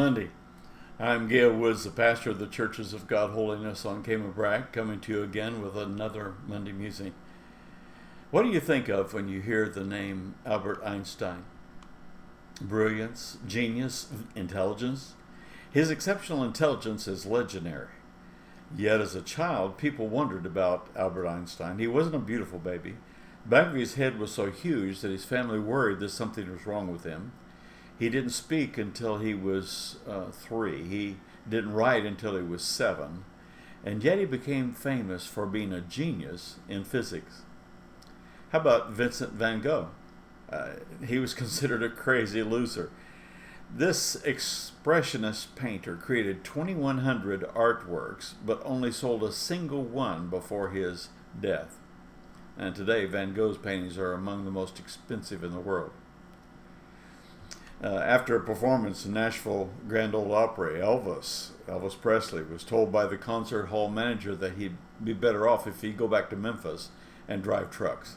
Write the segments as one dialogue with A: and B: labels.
A: Monday. I'm Gail Woods, the pastor of the Churches of God Holiness on Cayman-Brac, coming to you again with another Monday Musing. What do you think of when you hear the name Albert Einstein? Brilliance, genius, intelligence. His exceptional intelligence is legendary. Yet as a child, people wondered about Albert Einstein. He wasn't a beautiful baby. The back of his head was so huge that his family worried that something was wrong with him. He didn't speak until he was 3. He didn't write until he was 7. And yet he became famous for being a genius in physics. How about Vincent van Gogh? He was considered a crazy loser. This expressionist painter created 2,100 artworks, but only sold a single one before his death. And today, Van Gogh's paintings are among the most expensive in the world. After a performance in Nashville Grand Ole Opry, Elvis Presley was told by the concert hall manager that he'd be better off if he'd go back to Memphis and drive trucks.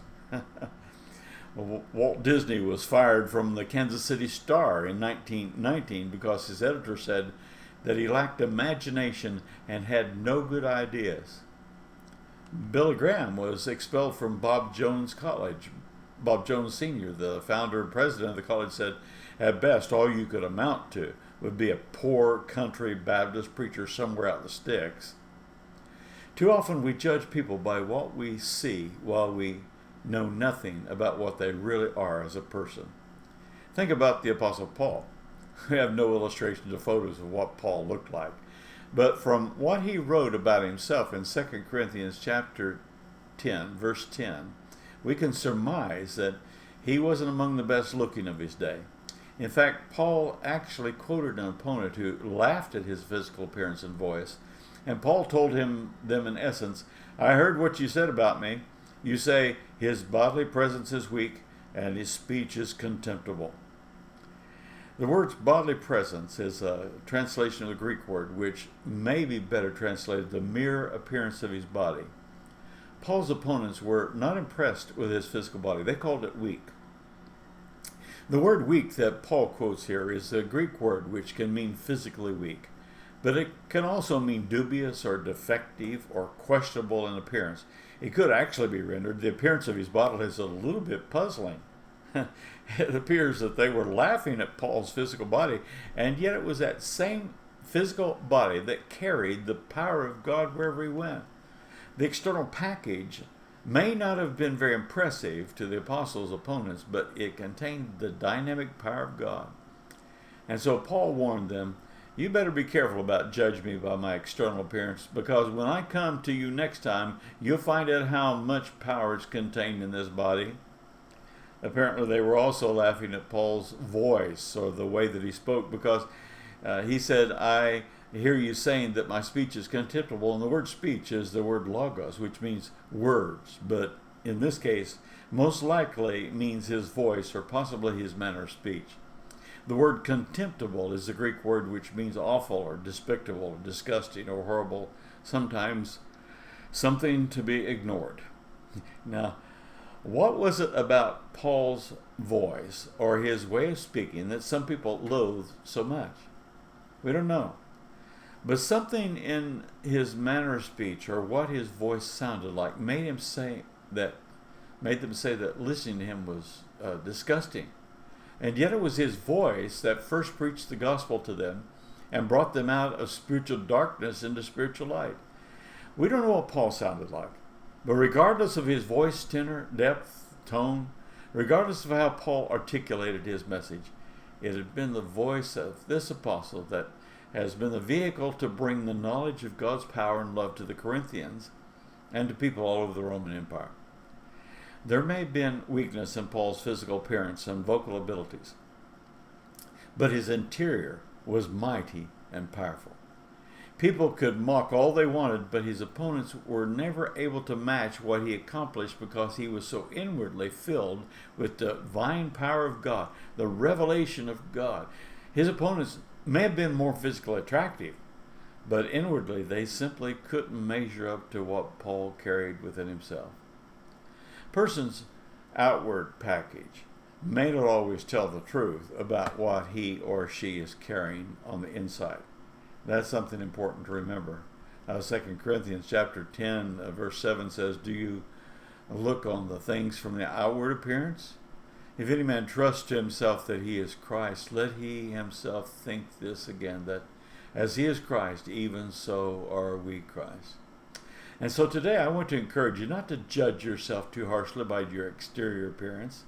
A: Walt Disney was fired from the Kansas City Star in 1919 because his editor said that he lacked imagination and had no good ideas. Billy Graham was expelled from Bob Jones College. Bob Jones Sr., the founder and president of the college, said, "At best, all you could amount to would be a poor country Baptist preacher somewhere out in the sticks." Too often we judge people by what we see while we know nothing about what they really are as a person. Think about the Apostle Paul. We have no illustrations or photos of what Paul looked like. But from what he wrote about himself in 2 Corinthians chapter 10, verse 10, we can surmise that he wasn't among the best looking of his day. In fact, Paul actually quoted an opponent who laughed at his physical appearance and voice, and Paul told them in essence, "I heard what you said about me. You say his bodily presence is weak and his speech is contemptible." The word bodily presence is a translation of the Greek word, which may be better translated the mere appearance of his body. Paul's opponents were not impressed with his physical body. They called it weak. The word weak that Paul quotes here is a Greek word which can mean physically weak, but it can also mean dubious or defective or questionable in appearance. It could actually be rendered, the appearance of his body is a little bit puzzling. It appears that they were laughing at Paul's physical body, and yet it was that same physical body that carried the power of God wherever he went. The external package may not have been very impressive to the apostles' opponents, but it contained the dynamic power of God. And so Paul warned them, "You better be careful about judging me by my external appearance, because when I come to you next time, you'll find out how much power is contained in this body." Apparently they were also laughing at Paul's voice or the way that he spoke, because he said, "I hear you saying that my speech is contemptible," and the word speech is the word logos, which means words, but in this case most likely means his voice or possibly his manner of speech. The word contemptible is the Greek word which means awful or despicable or disgusting or horrible, sometimes something to be ignored. Now, what was it about Paul's voice or his way of speaking that some people loathe so much? We don't know. But something in his manner of speech or what his voice sounded like made them say that listening to him was disgusting. And yet it was his voice that first preached the gospel to them and brought them out of spiritual darkness into spiritual light. We don't know what Paul sounded like, but regardless of his voice tenor, depth, tone, regardless of how Paul articulated his message, it had been the voice of this apostle that has been the vehicle to bring the knowledge of God's power and love to the Corinthians and to people all over the Roman Empire. There may have been weakness in Paul's physical appearance and vocal abilities, but his interior was mighty and powerful. People could mock all they wanted, but his opponents were never able to match what he accomplished because he was so inwardly filled with the divine power of God, the revelation of God. His opponents may have been more physically attractive, but inwardly they simply couldn't measure up to what Paul carried within himself. Person's outward package may not always tell the truth about what he or she is carrying on the inside. That's something important to remember. 2 Corinthians chapter 10, verse 7 says, "Do you look on the things from the outward appearance? If any man trusts to himself that he is Christ, let he himself think this again, that as he is Christ, even so are we Christ." And so today I want to encourage you not to judge yourself too harshly by your exterior appearance.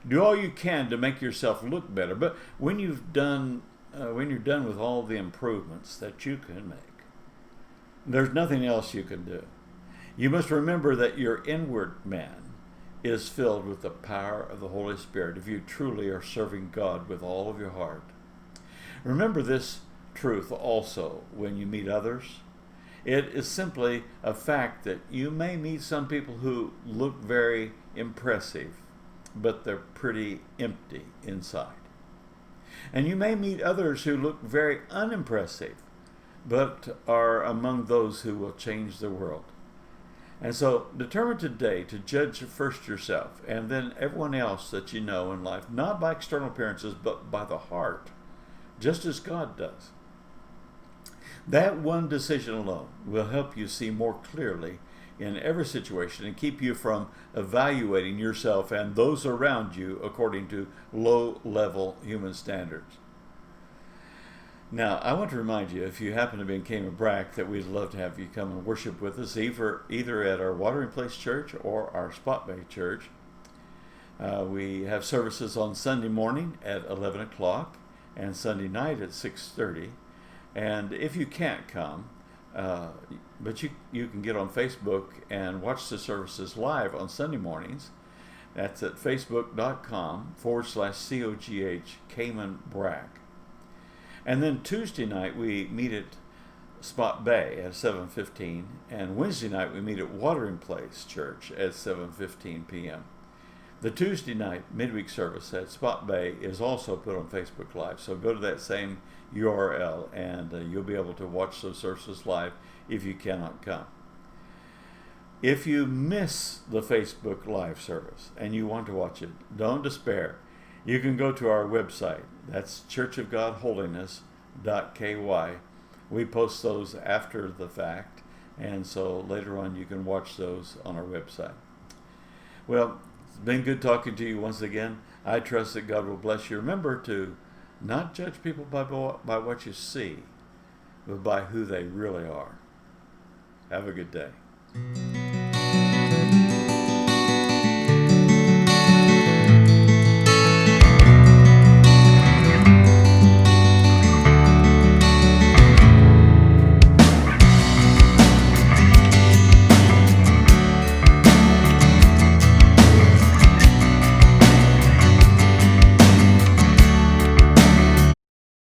A: Do all you can to make yourself look better, but when you're done with all the improvements that you can make, there's nothing else you can do. You must remember that your inward man is filled with the power of the Holy Spirit if you truly are serving God with all of your heart. Remember this truth also when you meet others. It is simply a fact that you may meet some people who look very impressive, but they're pretty empty inside. And you may meet others who look very unimpressive, but are among those who will change the world. And so determine today to judge first yourself and then everyone else that you know in life, not by external appearances, but by the heart, just as God does. That one decision alone will help you see more clearly in every situation and keep you from evaluating yourself and those around you according to low-level human standards. Now, I want to remind you, if you happen to be in Cayman-Brac, that we'd love to have you come and worship with us, either at our Watering Place Church or our Spot Bay Church. We have services on Sunday morning at 11 o'clock and Sunday night at 6:30. And if you can't come, but you can get on Facebook and watch the services live on Sunday mornings. That's at facebook.com/COGH Cayman-Brac. And then Tuesday night we meet at Spot Bay at 7:15, and Wednesday night we meet at Watering Place Church at 7:15 p.m. The Tuesday night midweek service at Spot Bay is also put on Facebook Live, so go to that same URL and you'll be able to watch those services live if you cannot come. If you miss the Facebook Live service and you want to watch it, don't despair. You can go to our website. That's churchofgodholiness.ky. We post those after the fact, and so later on you can watch those on our website. Well, it's been good talking to you once again. I trust that God will bless you. Remember to not judge people by what you see, but by who they really are. Have a good day.